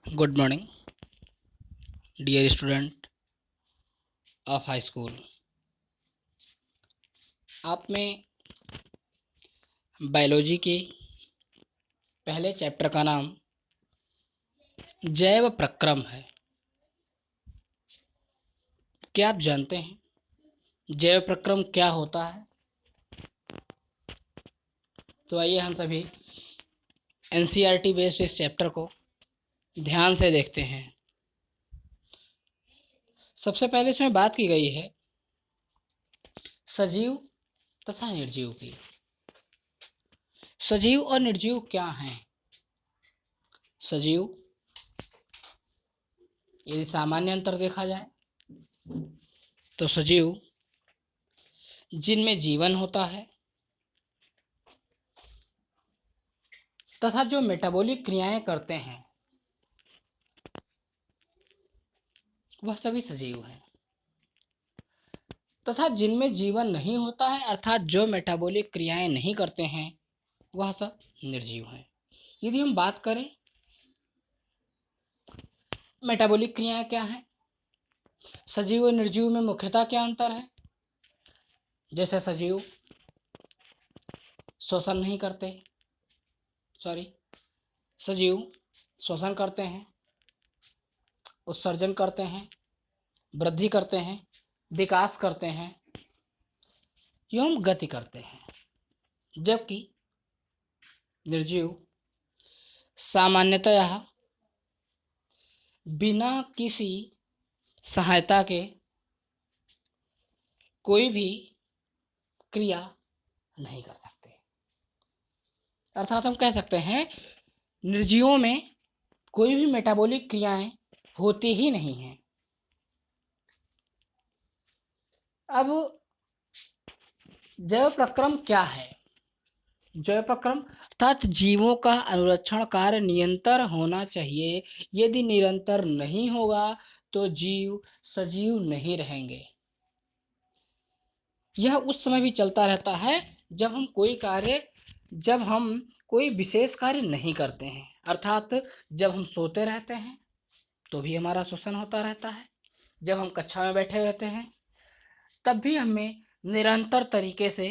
Good morning dear student of high school. आप में biology के पहले चैप्टर का नाम जैव प्रक्रम है। क्या आप जानते हैं जैव प्रक्रम क्या होता है? तो आइए हम सभी एनसीईआरटी बेस्ड इस चैप्टर को ध्यान से देखते हैं। सबसे पहले इसमें बात की गई है सजीव तथा निर्जीव की। सजीव और निर्जीव क्या हैं? सजीव, यदि सामान्य अंतर देखा जाए तो सजीव जिनमें जीवन होता है तथा जो मेटाबॉलिक क्रियाएं करते हैं वह सभी सजीव हैं, तथा जिनमें जीवन नहीं होता है अर्थात जो मेटाबॉलिक क्रियाएं नहीं करते हैं वह सब निर्जीव हैं। यदि हम बात करें मेटाबॉलिक क्रियाएं क्या हैं, सजीव और निर्जीव में मुख्यतः क्या अंतर है? जैसे सजीव श्वसन नहीं करते, सजीव श्वसन करते हैं, उत्सर्जन करते हैं, वृद्धि करते हैं, विकास करते हैं एवं गति करते हैं, जबकि निर्जीव सामान्यतः बिना किसी सहायता के कोई भी क्रिया नहीं कर सकते। अर्थात हम कह सकते हैं निर्जीवों में कोई भी मेटाबॉलिक क्रियाएं होती ही नहीं हैं। अब जैव प्रक्रम क्या है? जैव प्रक्रम अर्थात जीवों का अनुरक्षण कार्य निरंतर होना चाहिए। यदि निरंतर नहीं होगा तो जीव सजीव नहीं रहेंगे। यह उस समय भी चलता रहता है जब हम कोई विशेष कार्य नहीं करते हैं, अर्थात जब हम सोते रहते हैं तो भी हमारा श्वसन होता रहता है, जब हम कक्षा में बैठे रहते हैं तब भी हमें निरंतर तरीके से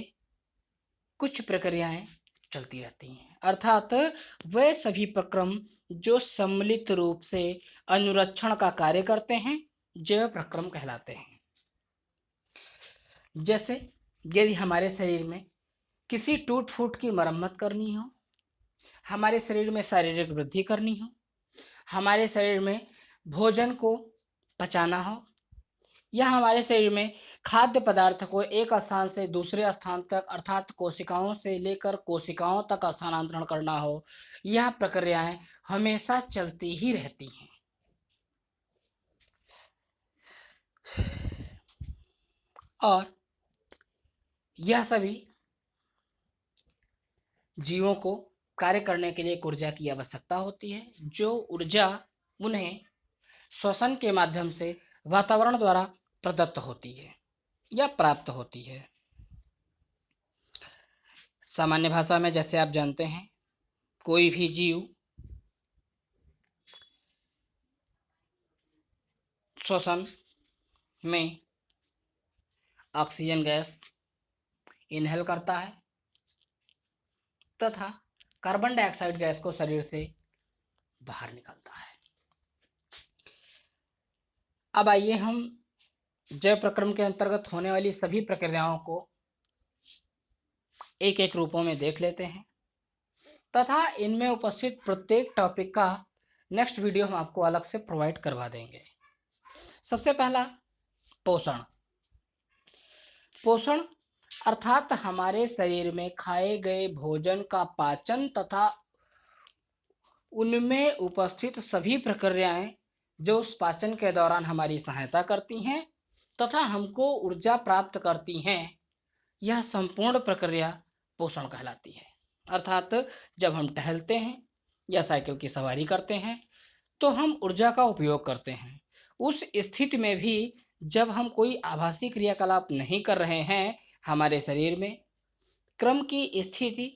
कुछ प्रक्रियाएं चलती रहती हैं। अर्थात वे सभी प्रक्रम जो सम्मिलित रूप से अनुरक्षण का कार्य करते हैं जैव प्रक्रम कहलाते हैं। जैसे यदि हमारे शरीर में किसी टूट फूट की मरम्मत करनी हो, हमारे शरीर में शारीरिक वृद्धि करनी हो, हमारे शरीर में भोजन को पचाना हो, या हमारे शरीर में खाद्य पदार्थ को एक स्थान से दूसरे स्थान तक अर्थात कोशिकाओं से लेकर कोशिकाओं तक स्थानांतरण करना हो, यह प्रक्रियाएं हमेशा चलती ही रहती हैं। और यह सभी जीवों को कार्य करने के लिए एक ऊर्जा की आवश्यकता होती है, जो ऊर्जा उन्हें श्वसन के माध्यम से वातावरण द्वारा प्रदत्त होती है या प्राप्त होती है। सामान्य भाषा में जैसे आप जानते हैं कोई भी जीव श्वसन में ऑक्सीजन गैस इनहेल करता है तथा कार्बन डाइऑक्साइड गैस को शरीर से बाहर निकालता है। अब आइए हम जैव प्रक्रम के अंतर्गत होने वाली सभी प्रक्रियाओं को एक एक रूपों में देख लेते हैं तथा इनमें उपस्थित प्रत्येक टॉपिक का नेक्स्ट वीडियो हम आपको अलग से प्रोवाइड करवा देंगे। सबसे पहला पोषण। पोषण अर्थात हमारे शरीर में खाए गए भोजन का पाचन तथा उनमें उपस्थित सभी प्रक्रियाएं जो उस पाचन के दौरान हमारी सहायता करती हैं तथा हमको ऊर्जा प्राप्त करती हैं, यह संपूर्ण प्रक्रिया पोषण कहलाती है। अर्थात जब हम टहलते हैं या साइकिल की सवारी करते हैं तो हम ऊर्जा का उपयोग करते हैं। उस स्थिति में भी जब हम कोई आभासी क्रियाकलाप नहीं कर रहे हैं, हमारे शरीर में क्रम की स्थिति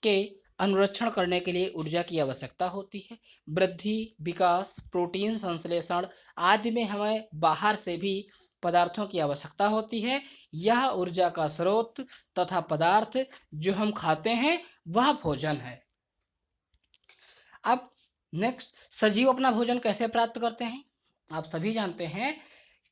के अनुरक्षण करने के लिए ऊर्जा की आवश्यकता होती है। वृद्धि, विकास, प्रोटीन संश्लेषण आदि में हमें बाहर से भी पदार्थों की आवश्यकता होती है। यह ऊर्जा का स्रोत तथा पदार्थ जो हम खाते हैं वह भोजन है। अब नेक्स्ट, सजीव अपना भोजन कैसे प्राप्त करते हैं? आप सभी जानते हैं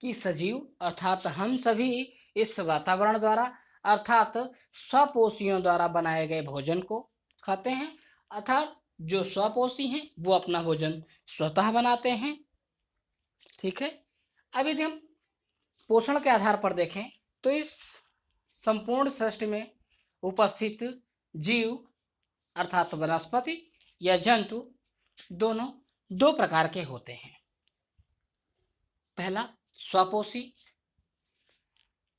कि सजीव अर्थात हम सभी इस वातावरण द्वारा अर्थात स्वपोषियों द्वारा बनाए गए भोजन को खाते हैं, अर्थात जो स्वपोषी हैं वो अपना भोजन स्वतः बनाते हैं। ठीक है। अब यदि हम पोषण के आधार पर देखें तो इस संपूर्ण सृष्टि में उपस्थित जीव अर्थात वनस्पति या जंतु दोनों दो प्रकार के होते हैं। पहला स्वपोषी,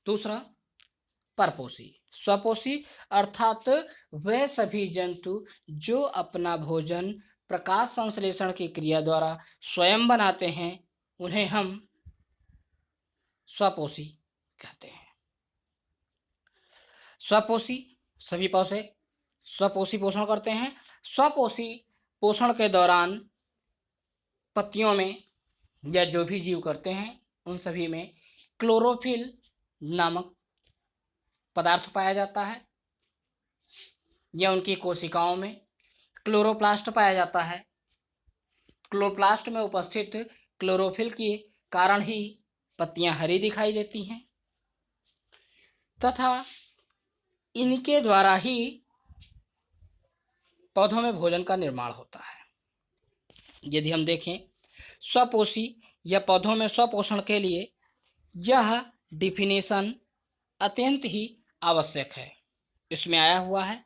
दूसरा परपोषी। स्वपोषी अर्थात वे सभी जंतु जो अपना भोजन प्रकाश संश्लेषण की क्रिया द्वारा स्वयं बनाते हैं उन्हें हम स्वपोषी कहते हैं। स्वपोषी सभी पौधे स्वपोषी पोषण करते हैं। स्वपोषी पोषण के दौरान पत्तियों में या जो भी जीव करते हैं उन सभी में क्लोरोफिल नामक पदार्थ पाया जाता है, या उनकी कोशिकाओं में क्लोरोप्लास्ट पाया जाता है। क्लोरोप्लास्ट में उपस्थित क्लोरोफिल के कारण ही पत्तियां हरी दिखाई देती हैं तथा इनके द्वारा ही पौधों में भोजन का निर्माण होता है। यदि हम देखें स्वपोषी या पौधों में स्वपोषण के लिए यह डिफिनेशन अत्यंत ही आवश्यक है। इसमें आया हुआ है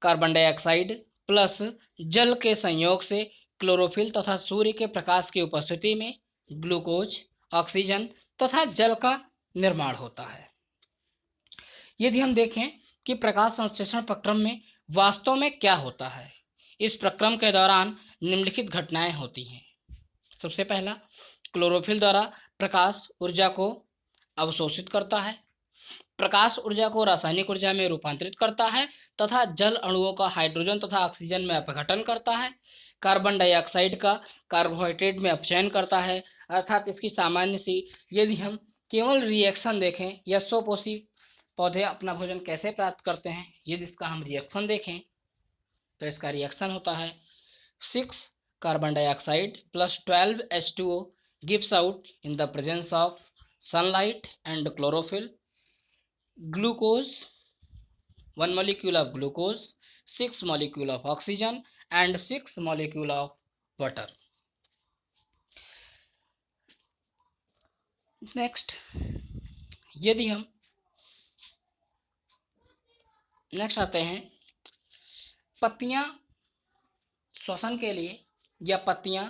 कार्बन डाइऑक्साइड प्लस जल के संयोग से क्लोरोफिल तथा सूर्य के प्रकाश की उपस्थिति में ग्लूकोज, ऑक्सीजन तथा जल का निर्माण होता है। यदि हम देखें कि प्रकाश संश्लेषण प्रक्रम में वास्तव में क्या होता है, इस प्रक्रम के दौरान निम्नलिखित घटनाएं होती हैं। सबसे पहला, क्लोरोफिल द्वारा प्रकाश ऊर्जा को अवशोषित करता है, प्रकाश ऊर्जा को रासायनिक ऊर्जा में रूपांतरित करता है तथा जल अणुओं का हाइड्रोजन तथा ऑक्सीजन में अपघटन करता है। कार्बन डाइऑक्साइड का कार्बोहाइड्रेट में अपचयन करता है। अर्थात इसकी सामान्य सी यदि हम केवल रिएक्शन देखें या स्वपोषी पौधे अपना भोजन कैसे प्राप्त करते हैं, यदि इसका हम रिएक्शन देखें तो इसका रिएक्शन होता है 6 carbon dioxide plus 12 H2O gives out in the presence of sunlight and chlorophyll, glucose, 1 molecule of glucose, 6 molecule of oxygen and 6 molecule of water. Next, यदि हम नेक्स्ट आते हैं पत्तियां श्वसन के लिए या पत्तियां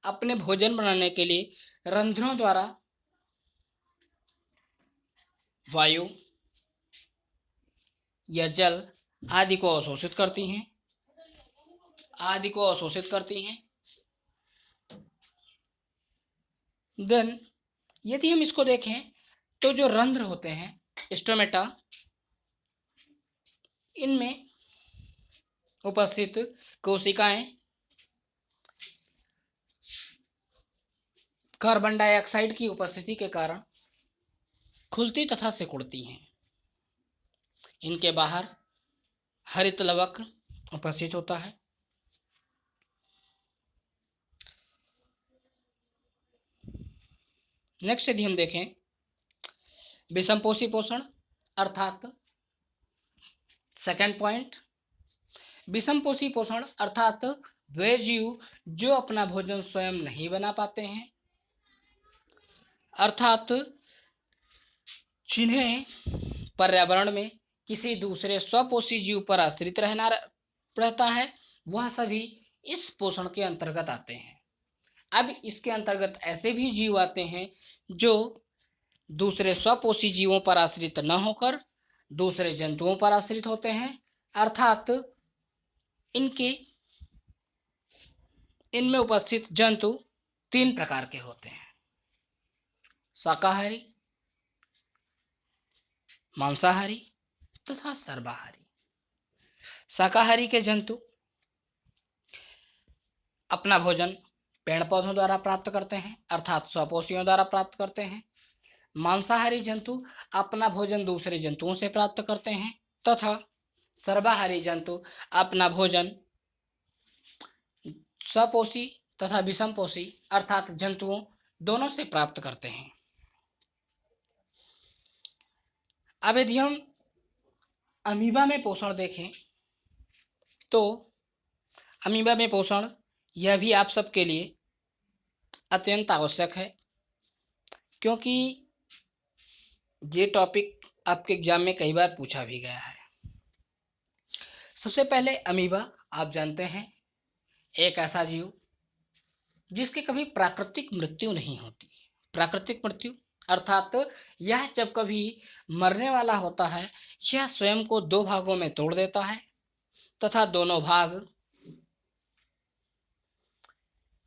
अपने भोजन बनाने के लिए रंध्रों द्वारा वायु या जल आदि को अवशोषित करती हैं। देन यदि हम इसको देखें तो जो रंध्र होते हैं स्टोमेटा, इनमें उपस्थित कोशिकाएं कार्बन डाइऑक्साइड की उपस्थिति के कारण खुलती तथा सिकुड़ती हैं। इनके बाहर हरित लवक उपस्थित होता है। नेक्स्ट यदि हम देखें विषमपोषी पोषण अर्थात सेकंड पॉइंट, विषमपोषी पोषण अर्थात वे जीव जो अपना भोजन स्वयं नहीं बना पाते हैं, अर्थात जिन्हें पर्यावरण में किसी दूसरे स्वपोषी जीव पर आश्रित रहना रहता है, वह सभी इस पोषण के अंतर्गत आते हैं। अब इसके अंतर्गत ऐसे भी जीव आते हैं जो दूसरे स्वपोषी जीवों पर आश्रित न होकर दूसरे जंतुओं पर आश्रित होते हैं, अर्थात इनमें उपस्थित जंतु 3 प्रकार के होते हैं: शाकाहारी, मांसाहारी तथा सर्वाहारी। शाकाहारी के जंतु अपना भोजन पेड़ पौधों द्वारा प्राप्त करते हैं अर्थात स्वपोषियों द्वारा प्राप्त करते हैं। मांसाहारी जंतु अपना भोजन दूसरे जंतुओं से प्राप्त करते हैं तथा सर्वाहारी जंतु अपना भोजन स्वपोषी तथा विषमपोषी अर्थात जंतुओं दोनों से प्राप्त करते हैं। अब यदि हम अमीबा में पोषण देखें तो अमीबा में पोषण यह भी आप सबके लिए अत्यंत आवश्यक है, क्योंकि ये टॉपिक आपके एग्जाम में कई बार पूछा भी गया है। सबसे पहले अमीबा आप जानते हैं एक ऐसा जीव जिसकी कभी प्राकृतिक मृत्यु नहीं होती। प्राकृतिक मृत्यु अर्थात यह जब कभी मरने वाला होता है यह स्वयं को दो भागों में तोड़ देता है तथा दोनों भाग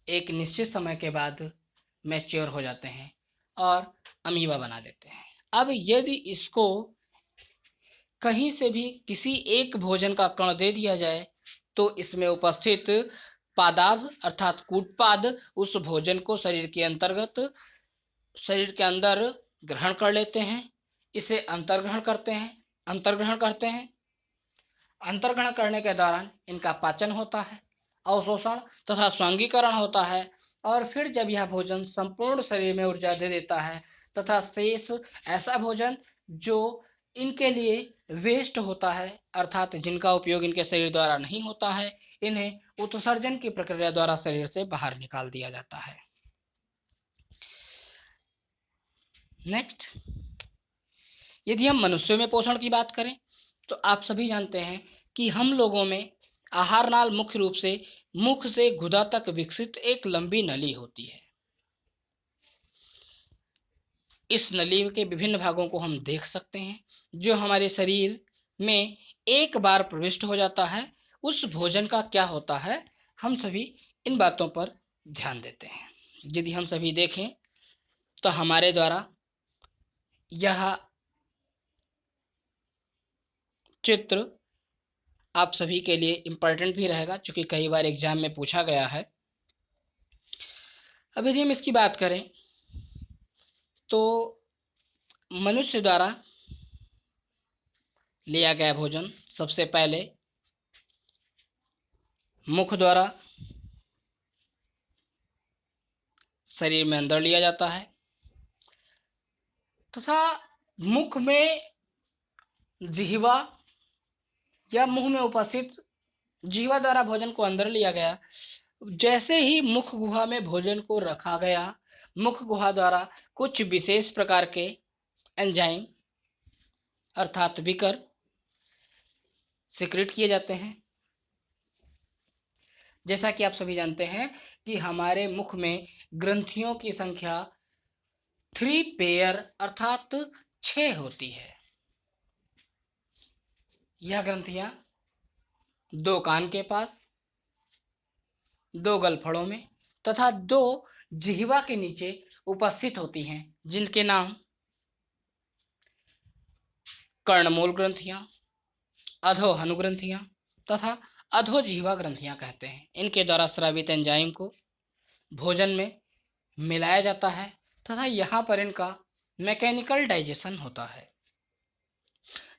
एक निश्चित समय के बाद मैच्योर हो जाते हैं और अमीबा बना देते हैं। अब यदि इसको कहीं से भी किसी एक भोजन का कण दे दिया जाए तो इसमें उपस्थित पादाभ अर्थात कूटपाद उस भोजन को शरीर के अंदर ग्रहण कर लेते हैं, इसे अंतर्ग्रहण करते हैं। अंतर्ग्रहण करने के दौरान इनका पाचन होता है, अवशोषण तथा स्वांगीकरण होता है और फिर जब यह भोजन संपूर्ण शरीर में ऊर्जा दे देता है तथा शेष ऐसा भोजन जो इनके लिए वेस्ट होता है अर्थात जिनका उपयोग इनके शरीर द्वारा नहीं होता है, इन्हें उत्सर्जन की प्रक्रिया द्वारा शरीर से बाहर निकाल दिया जाता है। नेक्स्ट, यदि हम मनुष्यों में पोषण की बात करें तो आप सभी जानते हैं कि हम लोगों में आहार नाल मुख्य रूप से मुख से गुदा तक विकसित एक लंबी नली होती है। इस नली के विभिन्न भागों को हम देख सकते हैं जो हमारे शरीर में एक बार प्रविष्ट हो जाता है। उस भोजन का क्या होता है, हम सभी इन बातों पर ध्यान देते हैं। यदि हम सभी देखें तो हमारे द्वारा यह चित्र आप सभी के लिए इम्पोर्टेंट भी रहेगा क्योंकि कई बार एग्जाम में पूछा गया है। अब यदि हम इसकी बात करें तो मनुष्य द्वारा लिया गया भोजन सबसे पहले मुख द्वारा शरीर में अंदर लिया जाता है तथा मुख में जिह्वा या मुंह में उपस्थित जिह्वा द्वारा भोजन को अंदर लिया गया। जैसे ही मुख गुहा में भोजन को रखा गया, मुख गुहा द्वारा कुछ विशेष प्रकार के एंजाइम अर्थात विकर सिक्रेट किए जाते हैं। जैसा कि आप सभी जानते हैं कि हमारे मुख में ग्रंथियों की संख्या 3 पेयर अर्थात 6 होती है। यह ग्रंथियां 2 कान के पास, 2 गलफड़ों में तथा 2 जिह्वा के नीचे उपस्थित होती हैं, जिनके नाम कर्णमूल ग्रंथियां, अधोहनु ग्रंथियां तथा अधोजिह्वा ग्रंथियां कहते हैं। इनके द्वारा स्रावित एंजाइम को भोजन में मिलाया जाता है तथा यहाँ पर इनका मैकेनिकल डाइजेशन होता है।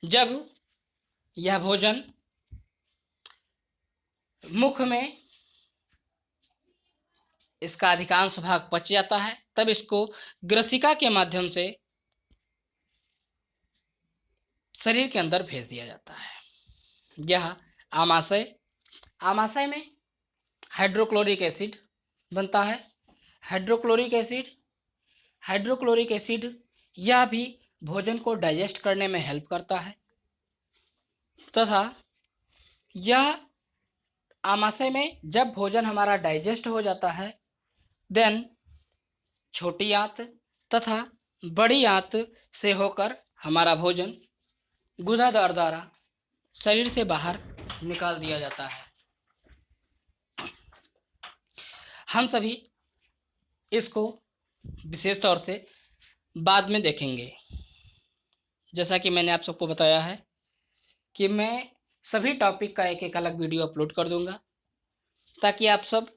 जब यह भोजन मुख में इसका अधिकांश भाग पच जाता है तब इसको ग्रसिका के माध्यम से शरीर के अंदर भेज दिया जाता है। यह आमाशय में हाइड्रोक्लोरिक एसिड बनता है। हाइड्रोक्लोरिक एसिड यह भी भोजन को डाइजेस्ट करने में हेल्प करता है तथा यह आमाशय में जब भोजन हमारा डाइजेस्ट हो जाता है देन छोटी आंत तथा बड़ी आंत से होकर हमारा भोजन गुदाद्वार द्वारा शरीर से बाहर निकाल दिया जाता है। हम सभी इसको विशेष तौर से बाद में देखेंगे। जैसा कि मैंने आप सबको बताया है कि मैं सभी टॉपिक का एक एक अलग वीडियो अपलोड कर दूंगा ताकि आप सब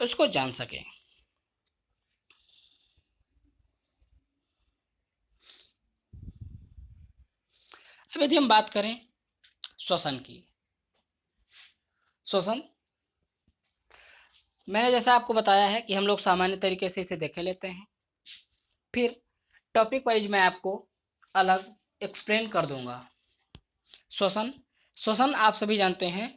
उसको जान सकें। अब यदि हम बात करें श्वसन की, श्वसन मैंने जैसा आपको बताया है कि हम लोग सामान्य तरीके से इसे देख लेते हैं, फिर टॉपिक वाइज मैं आपको अलग एक्सप्लेन कर दूंगा। श्वसन, श्वसन आप सभी जानते हैं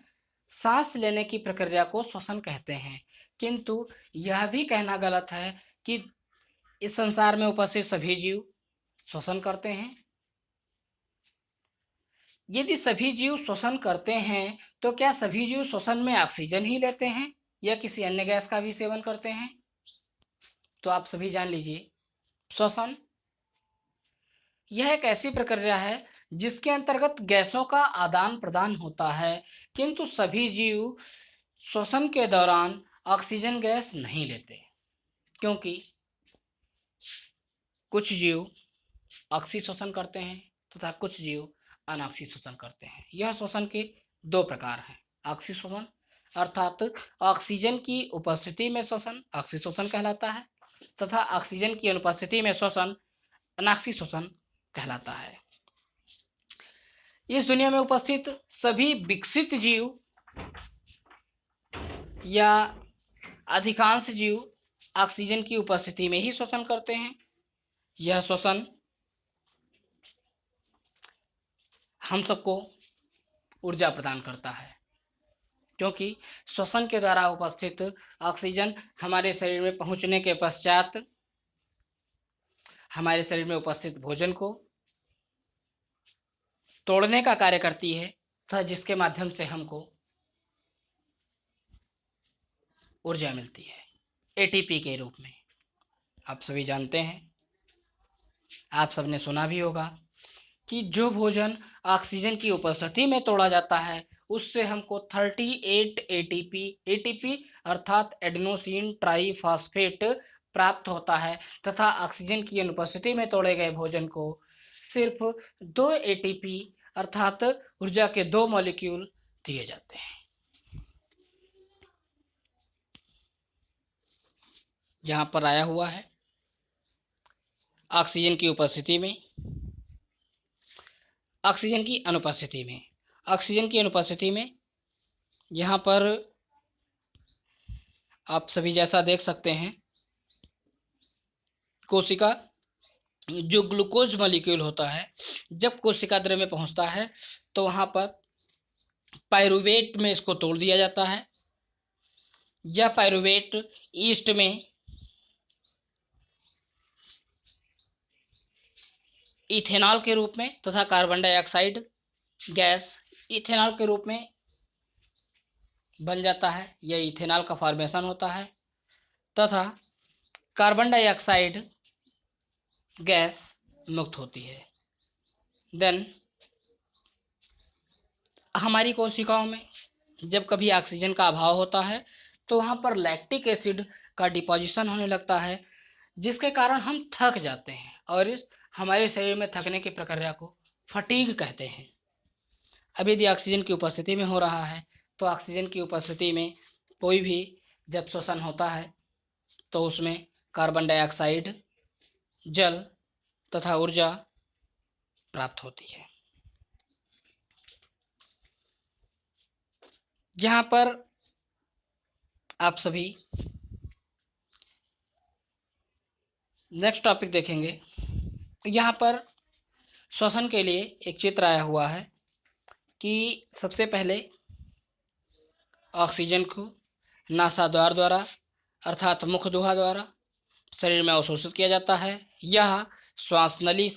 सांस लेने की प्रक्रिया को श्वसन कहते हैं, किंतु यह भी कहना गलत है कि इस संसार में उपस्थित सभी जीव श्वसन करते हैं। यदि सभी जीव श्वसन करते हैं तो क्या सभी जीव श्वसन में ऑक्सीजन ही लेते हैं या किसी अन्य गैस का भी सेवन करते हैं? तो आप सभी जान लीजिए, श्वसन यह एक ऐसी प्रक्रिया है जिसके अंतर्गत गैसों का आदान प्रदान होता है, किंतु सभी जीव श्वसन के दौरान ऑक्सीजन गैस नहीं लेते, क्योंकि कुछ जीव ऑक्सी श्वसन करते हैं तथा कुछ जीव अनॉक्सी श्वसन करते हैं। यह श्वसन के दो प्रकार हैं, ऑक्सी श्वसन अर्थात ऑक्सीजन की उपस्थिति में श्वसन ऑक्सी श्वसन कहलाता है, तथा ऑक्सीजन की अनुपस्थिति में श्वसन अनॉक्सी श्वसन कहलाता है। इस दुनिया में उपस्थित सभी विकसित जीव या अधिकांश जीव ऑक्सीजन की उपस्थिति में ही श्वसन करते हैं। यह श्वसन हम सबको ऊर्जा प्रदान करता है, क्योंकि श्वसन के द्वारा उपस्थित ऑक्सीजन हमारे शरीर में पहुंचने के पश्चात हमारे शरीर में उपस्थित भोजन को तोड़ने का कार्य करती है, तथा जिसके माध्यम से हमको ऊर्जा मिलती है एटीपी के रूप में। आप सभी जानते हैं, आप सबने सुना भी होगा कि जो भोजन ऑक्सीजन की उपस्थिति में तोड़ा जाता है उससे हमको 38 एटीपी अर्थात एडेनोसिन ट्राईफॉस्फेट प्राप्त होता है, तथा ऑक्सीजन की अनुपस्थिति में तोड़े गए भोजन को सिर्फ 2 एटीपी अर्थात ऊर्जा के 2 मॉलिक्यूल दिए जाते हैं। यहाँ पर आया हुआ है ऑक्सीजन की उपस्थिति में, ऑक्सीजन की अनुपस्थिति में। ऑक्सीजन की अनुपस्थिति में यहाँ पर आप सभी जैसा देख सकते हैं, कोशिका जो ग्लूकोज मॉलिक्यूल होता है जब कोशिका द्रव्य में पहुँचता है तो वहाँ पर पायरुवेट में इसको तोड़ दिया जाता है। यह पायरुवेट ईस्ट में इथेनॉल के रूप में तथा कार्बन डाइऑक्साइड गैस इथेनॉल के रूप में बन जाता है। यह इथेनॉल का फॉर्मेशन होता है तथा कार्बन डाइऑक्साइड गैस मुक्त होती है। देन हमारी कोशिकाओं में जब कभी ऑक्सीजन का अभाव होता है तो वहाँ पर लैक्टिक एसिड का डिपोजिशन होने लगता है, जिसके कारण हम थक जाते हैं, और इस हमारे शरीर में थकने की प्रक्रिया को फटीग कहते हैं। अब यदि ऑक्सीजन की उपस्थिति में हो रहा है तो ऑक्सीजन की उपस्थिति में कोई भी जब श्वसन होता है तो उसमें कार्बन डाइऑक्साइड, जल तथा ऊर्जा प्राप्त होती है। यहाँ पर आप सभी नेक्स्ट टॉपिक देखेंगे। यहाँ पर श्वसन के लिए एक चित्र आया हुआ है कि सबसे पहले ऑक्सीजन को नासाद्वार द्वारा अर्थात मुखदुहा द्वारा शरीर में अवशोषित किया जाता है। यह श्वासनली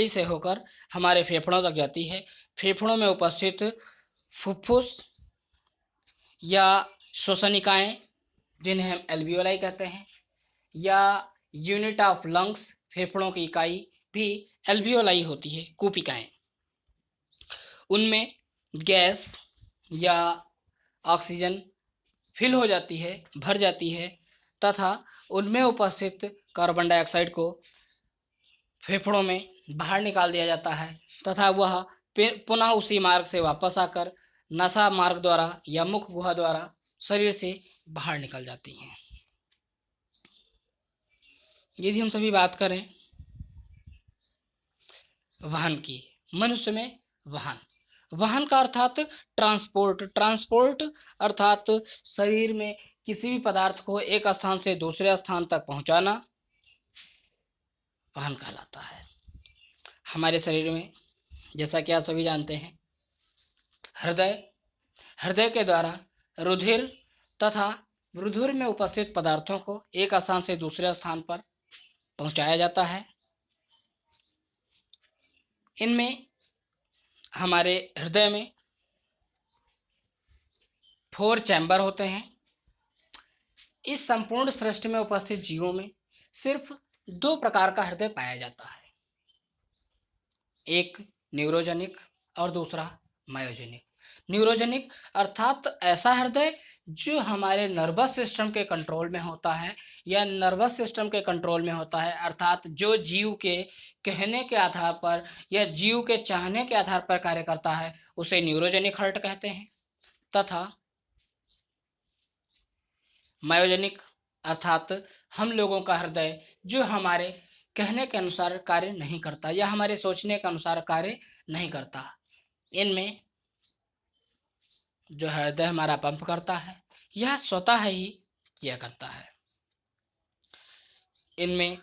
से होकर हमारे फेफड़ों तक जाती है। फेफड़ों में उपस्थित फुफ्फुस या श्वसनिकाएँ जिन्हें हम एल्वियोलाई कहते हैं, या यूनिट ऑफ लंग्स फेफड़ों की इकाई भी एल्वियोलाई होती है, कूपिकाएँ। उनमें गैस या ऑक्सीजन फिल हो जाती है, भर जाती है, तथा उनमें उपस्थित कार्बन डाइऑक्साइड को फेफड़ों में बाहर निकाल दिया जाता है तथा वह पुनः उसी मार्ग से वापस आकर नसा मार्ग द्वारा या मुख गुहा द्वारा शरीर से बाहर निकल जाती हैं। यदि हम सभी बात करें वाहन की, मनुष्य में वाहन, वाहन का अर्थात ट्रांसपोर्ट, ट्रांसपोर्ट अर्थात शरीर में किसी भी पदार्थ को एक स्थान से दूसरे स्थान तक पहुंचाना वाहन कहलाता है। हमारे शरीर में, जैसा कि आप सभी जानते हैं, हृदय, हृदय के द्वारा रुधिर तथा रुधिर में उपस्थित पदार्थों को एक स्थान से दूसरे स्थान पर पहुंचाया जाता है। इनमें हमारे हृदय में 4 चैम्बर होते हैं। इस संपूर्ण सृष्टि में उपस्थित जीवों में सिर्फ 2 प्रकार का हृदय पाया जाता है, एक न्यूरोजेनिक और दूसरा मायोजेनिक। न्यूरोजेनिक अर्थात ऐसा हृदय जो हमारे नर्वस सिस्टम के कंट्रोल में होता है, या नर्वस सिस्टम के कंट्रोल में होता है, अर्थात जो जीव के कहने के आधार पर या जीव के चाहने के आधार पर कार्य करता है, उसे न्यूरोजेनिक हार्ट कहते हैं। तथा मायोजेनिक अर्थात हम लोगों का हृदय जो हमारे कहने के अनुसार कार्य नहीं करता या हमारे सोचने के अनुसार कार्य नहीं करता। इनमें जो हृदय हमारा पंप करता है, यह स्वतः ही किया करता है। इनमें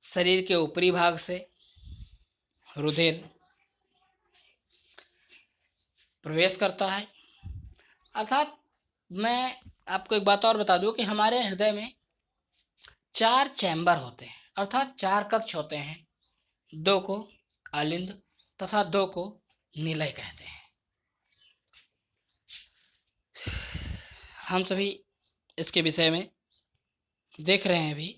शरीर के ऊपरी भाग से रुधिर प्रवेश करता है। अर्थात मैं आपको एक बात और बता दूं कि हमारे हृदय में 4 चैम्बर होते हैं, अर्थात 4 कक्ष होते हैं। 2 को आलिंद तथा 2 को निलय कहते हैं। हम सभी इसके विषय में देख रहे हैं। अभी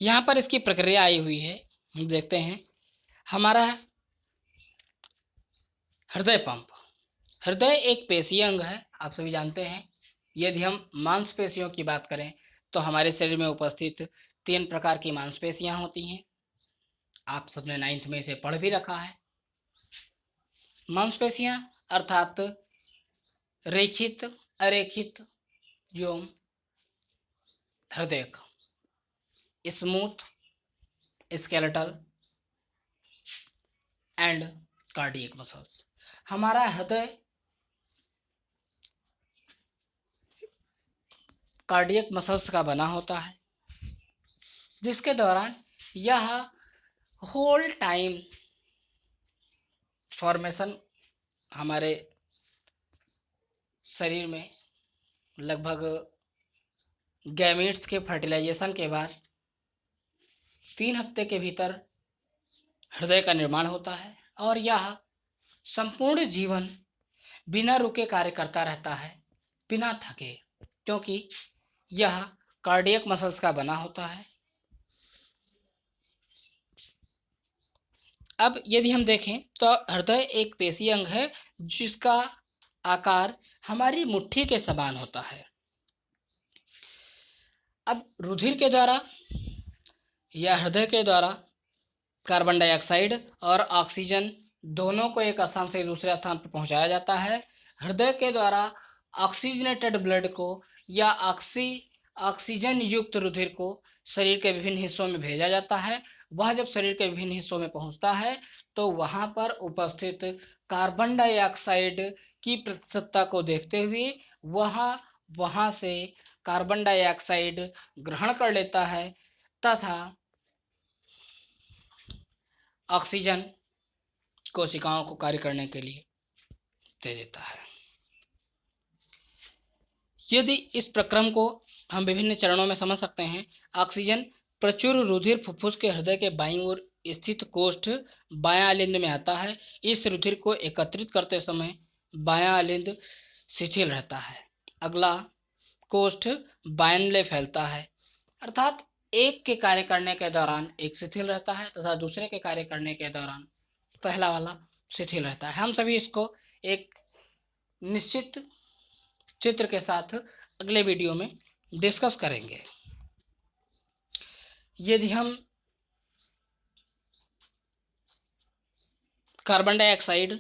यहाँ पर इसकी प्रक्रिया आई हुई है, हम देखते हैं। हमारा हृदय पंप, हृदय एक पेशीय अंग है, आप सभी जानते हैं। यदि हम मांसपेशियों की बात करें तो हमारे शरीर में उपस्थित 3 प्रकार की मांसपेशियां होती हैं। आप सबने 9th में इसे पढ़ भी रखा है। मांसपेशियां अर्थात रेखित, अरेखित एवं हृदय, smooth, skeletal and cardiac muscles. हमारा हृदय कार्डियक मसल्स का बना होता है, जिसके दौरान यह होल टाइम फॉर्मेशन हमारे शरीर में लगभग गैमेट्स के फर्टिलाइजेशन के बाद 3 हफ्ते के भीतर हृदय का निर्माण होता है, और यह संपूर्ण जीवन बिना रुके कार्य करता रहता है, बिना थके, क्योंकि यह कार्डियक मसल्स का बना होता है। अब यदि हम देखें तो हृदय एक पेशीय अंग है जिसका आकार हमारी मुट्ठी के समान होता है। अब रुधिर के द्वारा या हृदय के द्वारा कार्बन डाइऑक्साइड और ऑक्सीजन दोनों को एक स्थान से दूसरे स्थान पर पहुंचाया जाता है। हृदय के द्वारा ऑक्सीजनेटेड ब्लड को या ऑक्सीजन युक्त रुधिर को शरीर के विभिन्न हिस्सों में भेजा जाता है। वह जब शरीर के विभिन्न हिस्सों में पहुंचता है तो वहां पर उपस्थित कार्बन डाइऑक्साइड की प्रतिशतता को देखते हुए वहां से कार्बन डाइऑक्साइड ग्रहण कर लेता है तथा ऑक्सीजन कोशिकाओं को कार्य करने के लिए दे देता है। यदि इस प्रक्रम को हम विभिन्न चरणों में समझ सकते हैं। ऑक्सीजन प्रचुर रुधिर फुफ्फुस के हृदय के बाईं ओर स्थित कोष्ठ बायां आलिंद में आता है। इस रुधिर को एकत्रित करते समय बायां आलिंद शिथिल रहता है। अगला कोष्ठ बायनले फैलता है, अर्थात एक के कार्य करने के दौरान एक शिथिल रहता है तथा दूसरे के कार्य करने के दौरान पहला वाला शिथिल रहता है। हम सभी इसको एक निश्चित चित्र के साथ अगले वीडियो में डिस्कस करेंगे। यदि हम कार्बन डाइऑक्साइड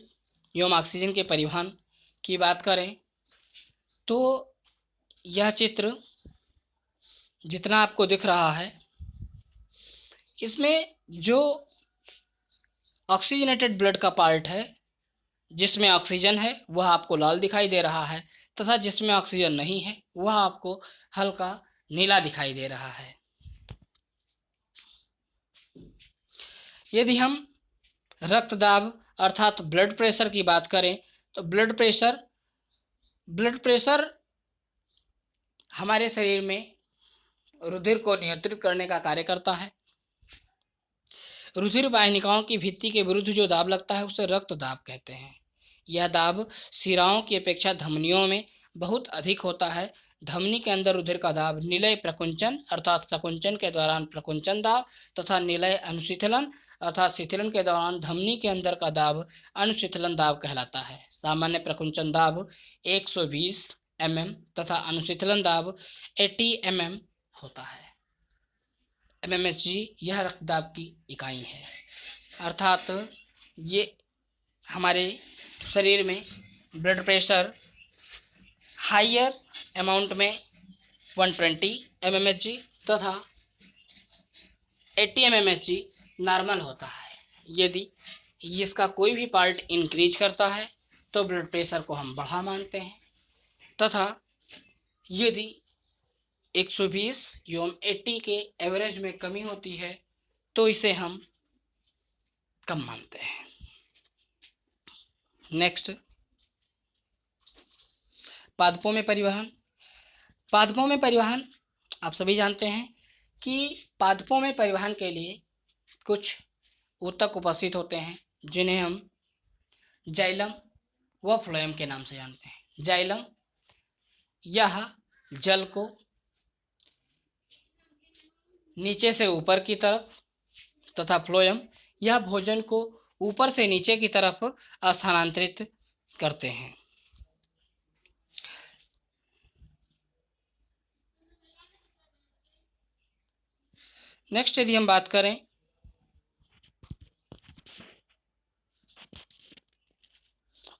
एवं ऑक्सीजन के परिवहन की बात करें तो यह चित्र जितना आपको दिख रहा है, इसमें जो ऑक्सीजनेटेड ब्लड का पार्ट है, जिसमें ऑक्सीजन है, वह आपको लाल दिखाई दे रहा है, तथा जिसमें ऑक्सीजन नहीं है वह आपको हल्का नीला दिखाई दे रहा है। यदि हम रक्तदाब अर्थात ब्लड प्रेशर की बात करें तो ब्लड प्रेशर हमारे शरीर में रुधिर को नियंत्रित करने का कार्य करता है। रुधिर वाहिनिकाओं की भित्ति के विरुद्ध जो दाब लगता है उसे रक्त दाब कहते हैं। यह दाब शिराओं की अपेक्षा धमनियों में बहुत अधिक होता है। धमनी के अंदर रुधिर का दाब निलय प्रकुंचन अर्थात संकुंचन के दौरान प्रकुंचन दाब तथा निलय अनुशीतलन अर्थात शिथिलन के दौरान धमनी के अंदर का दाब अनुशीतलन दाब कहलाता है। सामान्य प्रकुंचन दाब 120 mm तथा अनुशीतलन दाब 80 mm होता है। mmHg यह रक्तदाब की इकाई है, अर्थात ये हमारे शरीर में ब्लड प्रेशर हाइयर अमाउंट में 120 mmHg तथा 80 mmHg नॉर्मल होता है। यदि इसका कोई भी पार्ट इंक्रीज करता है तो ब्लड प्रेशर को हम बढ़ा मानते हैं, तथा यदि 120 एवं 80 के एवरेज में कमी होती है तो इसे हम कम मानते हैं। नेक्स्ट, पादपों में परिवहन। पादपों में परिवहन आप सभी जानते हैं कि पादपों में परिवहन के लिए कुछ ऊतक उपस्थित होते हैं जिन्हें हम जाइलम व फ्लोएम के नाम से जानते हैं। जाइलम यह जल को नीचे से ऊपर की तरफ तथा फ्लोएम यह भोजन को ऊपर से नीचे की तरफ स्थानांतरित करते हैं। नेक्स्ट, यदि हम बात करें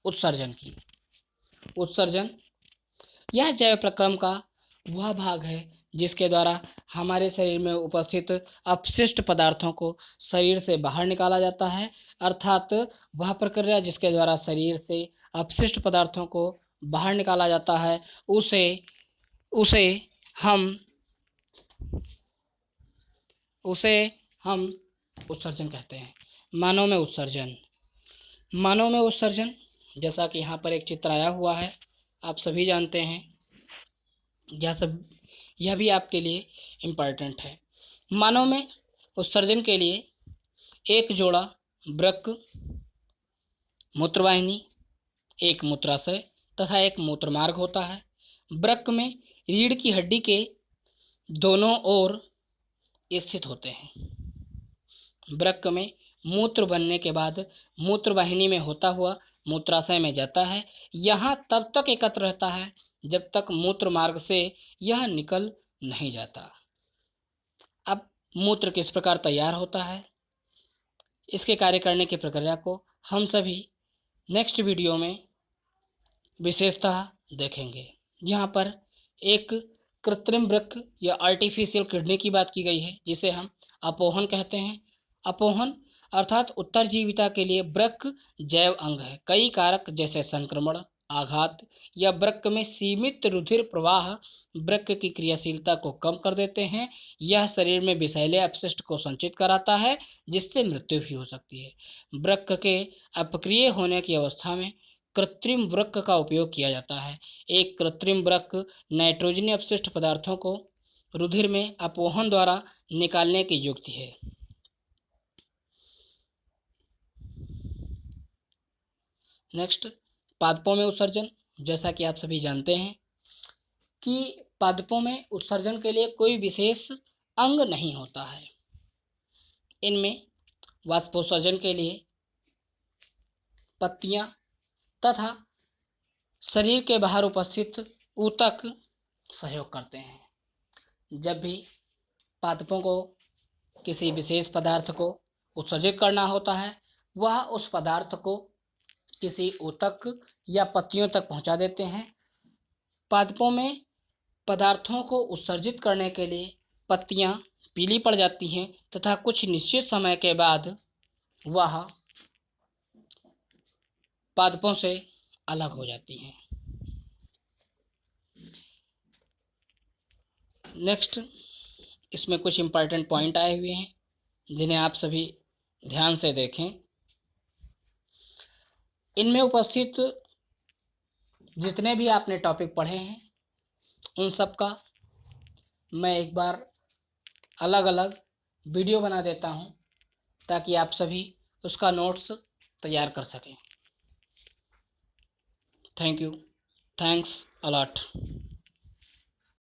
उत्सर्जन की। उत्सर्जन यह जैव प्रक्रम का वह भाग है जिसके द्वारा हमारे शरीर में उपस्थित अपशिष्ट पदार्थों को शरीर से बाहर निकाला जाता है, अर्थात वह प्रक्रिया जिसके द्वारा शरीर से अपशिष्ट पदार्थों को बाहर निकाला जाता है उसे हम उत्सर्जन कहते हैं। मानव में उत्सर्जन जैसा कि यहाँ पर एक चित्र आया हुआ है, आप सभी जानते हैं, यह भी आपके लिए इम्पॉर्टेंट है। मानव में उत्सर्जन के लिए एक जोड़ा वृक्क, मूत्रवाहिनी, एक मूत्राशय तथा एक मूत्रमार्ग होता है। वृक्क में रीढ़ की हड्डी के दोनों ओर स्थित होते हैं। वृक्क में मूत्र बनने के बाद मूत्रवाहिनी में होता हुआ मूत्राशय में जाता है। यहाँ तब तक एकत्र रहता है जब तक मूत्र मार्ग से यह निकल नहीं जाता। अब मूत्र किस प्रकार तैयार होता है, इसके कार्य करने की प्रक्रिया को हम सभी नेक्स्ट वीडियो में विशेषतः देखेंगे। यहाँ पर एक कृत्रिम वृक्क या आर्टिफिशियल किडनी की बात की गई है जिसे हम अपोहन कहते हैं। अपोहन अर्थात उत्तरजीविता के लिए वृक्क जैव अंग है। कई कारक जैसे संक्रमण, आघात या वृक्क में सीमित रुधिर प्रवाह वृक्क की क्रियाशीलता को कम कर देते हैं। यह शरीर में विषैले अपशिष्ट को संचित कराता है जिससे मृत्यु भी हो सकती है। वृक्क के अपक्रिय होने की अवस्था में कृत्रिम वृक्क का उपयोग किया जाता है। एक कृत्रिम वृक्क नाइट्रोजनी अपशिष्ट पदार्थों को रुधिर में अपोहन द्वारा निकालने की युक्ति है। नेक्स्ट, पादपों में उत्सर्जन। जैसा कि आप सभी जानते हैं कि पादपों में उत्सर्जन के लिए कोई विशेष अंग नहीं होता है। इनमें वाष्पोत्सर्जन के लिए पत्तियां तथा शरीर के बाहर उपस्थित ऊतक सहयोग करते हैं। जब भी पादपों को किसी विशेष पदार्थ को उत्सर्जित करना होता है वह उस पदार्थ को किसी ऊतक या पत्तियों तक पहुंचा देते हैं। पादपों में पदार्थों को उत्सर्जित करने के लिए पत्तियां पीली पड़ जाती हैं तथा कुछ निश्चित समय के बाद वह पादपों से अलग हो जाती हैं। नेक्स्ट, इसमें कुछ इम्पॉर्टेंट पॉइंट आए हुए हैं जिन्हें आप सभी ध्यान से देखें। इनमें उपस्थित जितने भी आपने टॉपिक पढ़े हैं उन सब का मैं एक बार अलग अलग वीडियो बना देता हूं ताकि आप सभी उसका नोट्स तैयार कर सकें। Thank you, thanks a lot.